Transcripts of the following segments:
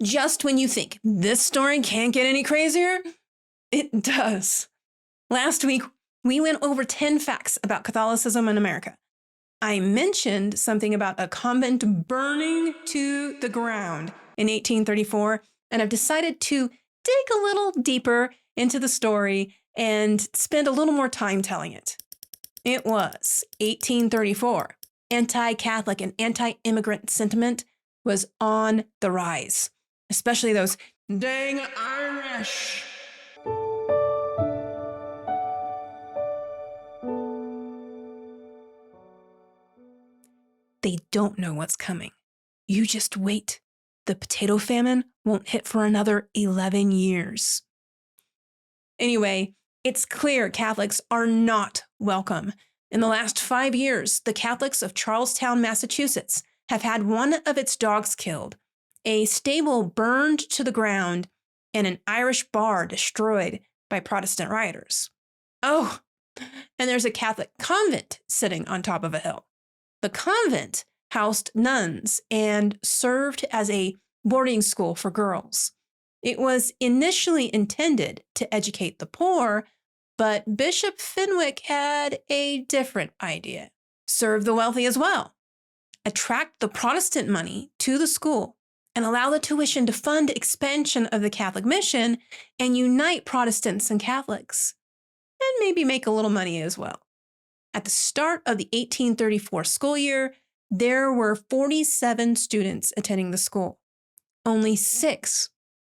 Just when you think this story can't get any crazier, it does. Last week, we went over 10 facts about Catholicism in America. I mentioned something about a convent burning to the ground in 1834, and I've decided to dig a little deeper into the story and spend a little more time telling it. It was 1834. Anti-Catholic and anti-immigrant sentiment was on the rise, especially those dang Irish. They don't know what's coming. You just wait. The potato famine won't hit for another 11 years. Anyway, it's clear Catholics are not welcome. In the last 5 years, the Catholics of Charlestown, Massachusetts, have had one of its dogs killed, a stable burned to the ground, and an Irish bar destroyed by Protestant rioters. Oh, and there's a Catholic convent sitting on top of a hill. The convent housed nuns and served as a boarding school for girls. It was initially intended to educate the poor, but Bishop Fenwick had a different idea. Serve the wealthy as well. Attract the Protestant money to the school and allow the tuition to fund expansion of the Catholic mission and unite Protestants and Catholics, and maybe make a little money as well. At the start of the 1834 school year, there were 47 students attending the school. Only 6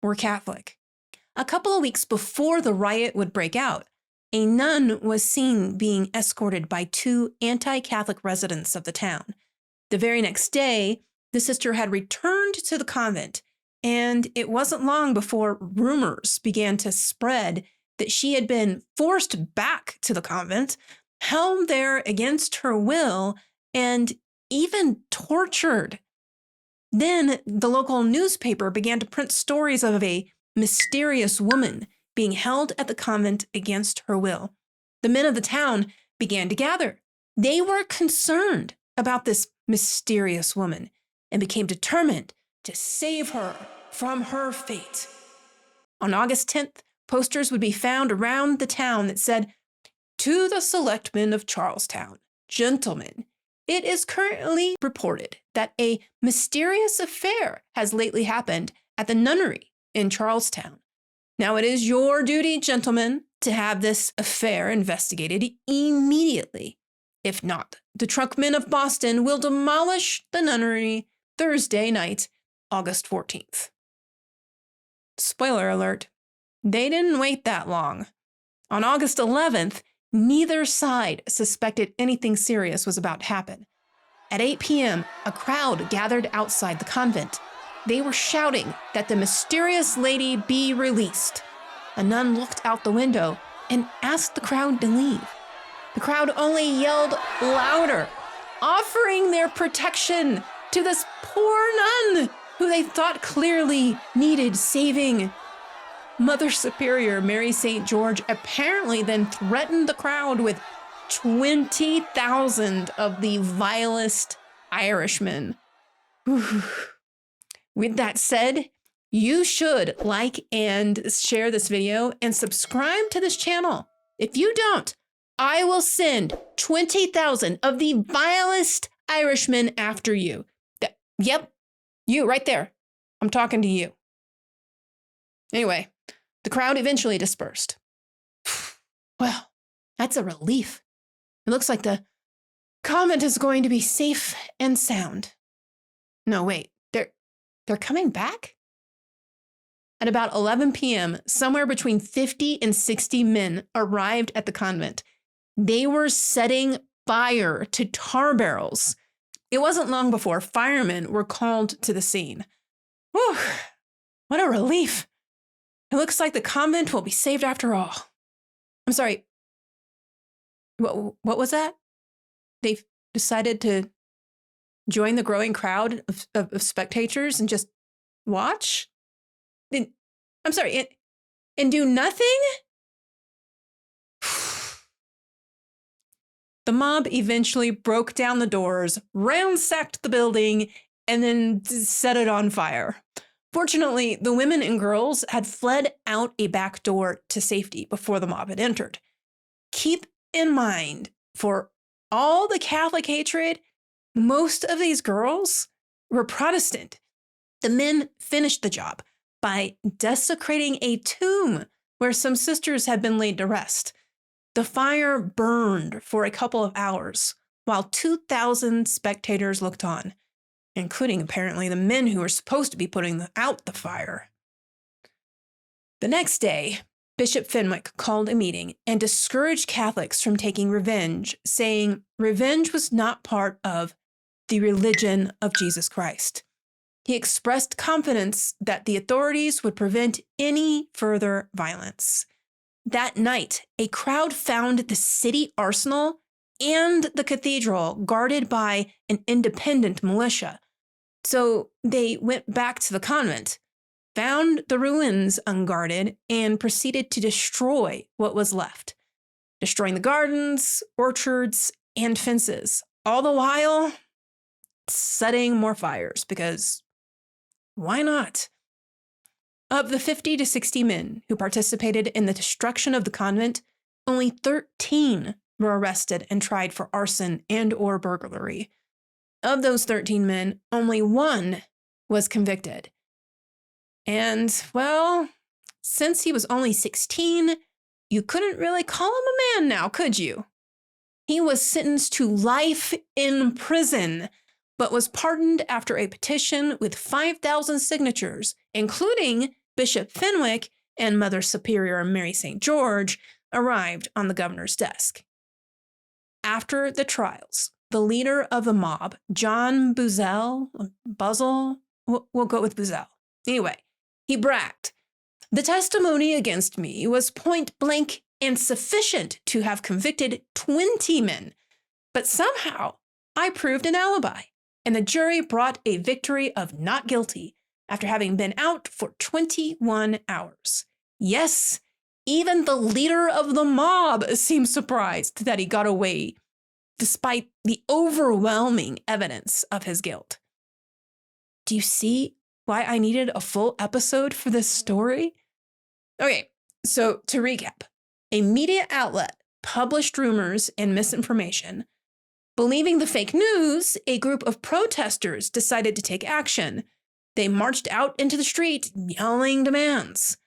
were Catholic. A couple of weeks before the riot would break out, a nun was seen being escorted by 2 anti-Catholic residents of the town. The very next day, the sister had returned to the convent, and it wasn't long before rumors began to spread that she had been forced back to the convent, held there against her will, and even tortured. Then the local newspaper began to print stories of a mysterious woman being held at the convent against her will. The men of the town began to gather. They were concerned about this mysterious woman and became determined to save her from her fate. On August 10th, posters would be found around the town that said, "To the selectmen of Charlestown, gentlemen, it is currently reported that a mysterious affair has lately happened at the nunnery in Charlestown. Now it is your duty, gentlemen, to have this affair investigated immediately. If not, the truckmen of Boston will demolish the nunnery Thursday night, August 14th. Spoiler alert, they didn't wait that long. On August 11th, neither side suspected anything serious was about to happen. At 8 p.m., a crowd gathered outside the convent. They were shouting that the mysterious lady be released. A nun looked out the window and asked the crowd to leave. The crowd only yelled louder, offering their protection to this poor nun who they thought clearly needed saving. Mother Superior Mary St. George apparently then threatened the crowd with 20,000 of the vilest Irishmen. With that said, you should like and share this video and subscribe to this channel. If you don't, I will send 20,000 of the vilest Irishmen after you. Yep, you right there. I'm talking to you. Anyway, the crowd eventually dispersed. Well, that's a relief. It looks like the convent is going to be safe and sound. No, wait, they're coming back? At about 11 p.m., somewhere between 50 and 60 men arrived at the convent. They were setting fire to tar barrels. It wasn't long before firemen were called to the scene. Whew, what a relief. It looks like the convent will be saved after all. I'm sorry, what was that? They've decided to join the growing crowd of spectators and just watch? I'm sorry, and do nothing? The mob eventually broke down the doors, ransacked the building, and then set it on fire. Fortunately, the women and girls had fled out a back door to safety before the mob had entered. Keep in mind, for all the Catholic hatred, most of these girls were Protestant. The men finished the job by desecrating a tomb where some sisters had been laid to rest. The fire burned for a couple of hours while 2,000 spectators looked on, including apparently the men who were supposed to be putting out the fire. The next day, Bishop Fenwick called a meeting and discouraged Catholics from taking revenge, saying revenge was not part of the religion of Jesus Christ. He expressed confidence that the authorities would prevent any further violence. That night, a crowd found the city arsenal and the cathedral guarded by an independent militia. So they went back to the convent, found the ruins unguarded, and proceeded to destroy what was left, destroying the gardens, orchards, and fences, all the while setting more fires, because why not? Of the 50 to 60 men who participated in the destruction of the convent, only 13 were arrested and tried for arson and/or burglary. Of those 13 men, only one was convicted. And, well, since he was only 16, you couldn't really call him a man now, could you? He was sentenced to life in prison, but was pardoned after a petition with 5,000 signatures, including Bishop Fenwick and Mother Superior Mary St. George, arrived on the governor's desk. After the trials, the leader of the mob, John Buzzell, we'll go with Buzzell. Anyway, he bragged, "The testimony against me was point blank and sufficient to have convicted 20 men, but somehow I proved an alibi, and the jury brought a victory of not guilty after having been out for 21 hours. Yes, even the leader of the mob seemed surprised that he got away, despite the overwhelming evidence of his guilt." Do you see why I needed a full episode for this story? Okay, so to recap, a media outlet published rumors and misinformation. Believing the fake news, a group of protesters decided to take action. They marched out into the street, yelling demands.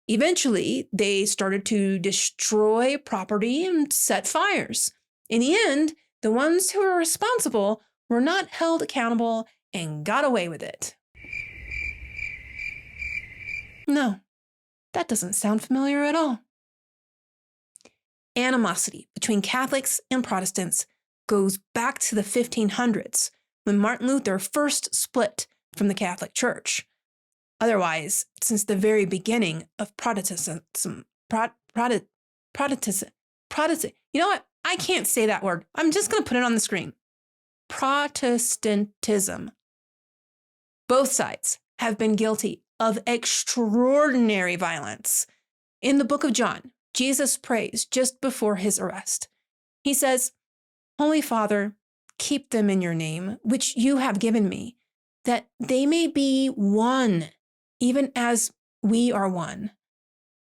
Eventually, they started to destroy property and set fires. In the end, the ones who were responsible were not held accountable and got away with it. No, that doesn't sound familiar at all. Animosity between Catholics and Protestants goes back to the 1500s, when Martin Luther first split from the Catholic Church. Otherwise, since the very beginning of Protestantism, you know what? I can't say that word. I'm just going to put it on the screen. Protestantism. Both sides have been guilty of extraordinary violence. In the book of John, Jesus prays just before his arrest. He says, "Holy Father, keep them in your name, which you have given me, that they may be one, even as we are one."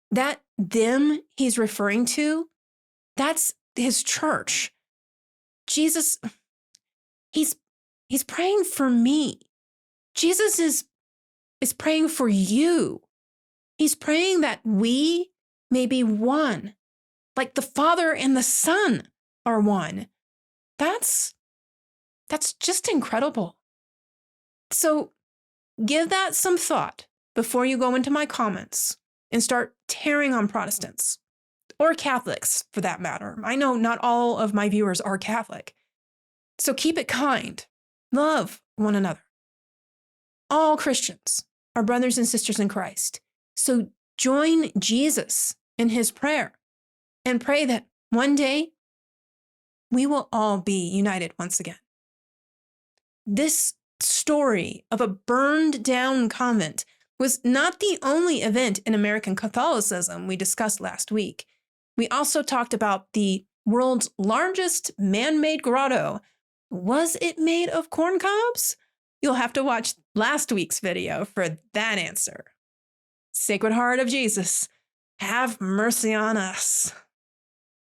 That them he's referring to, that's his church. Jesus, he's praying for me. Jesus is praying for you. He's praying that we may be one, like the Father and the Son are one. That's just incredible. So give that some thought before you go into my comments and start tearing on Protestants, or Catholics for that matter. I know not all of my viewers are Catholic. So keep it kind. Love one another. All Christians are brothers and sisters in Christ. So join Jesus in his prayer and pray that one day we will all be united once again. This story of a burned down convent was not the only event in American Catholicism we discussed last week. We also talked about the world's largest man-made grotto. Was it made of corn cobs? You'll have to watch last week's video for that answer. Sacred Heart of Jesus, have mercy on us.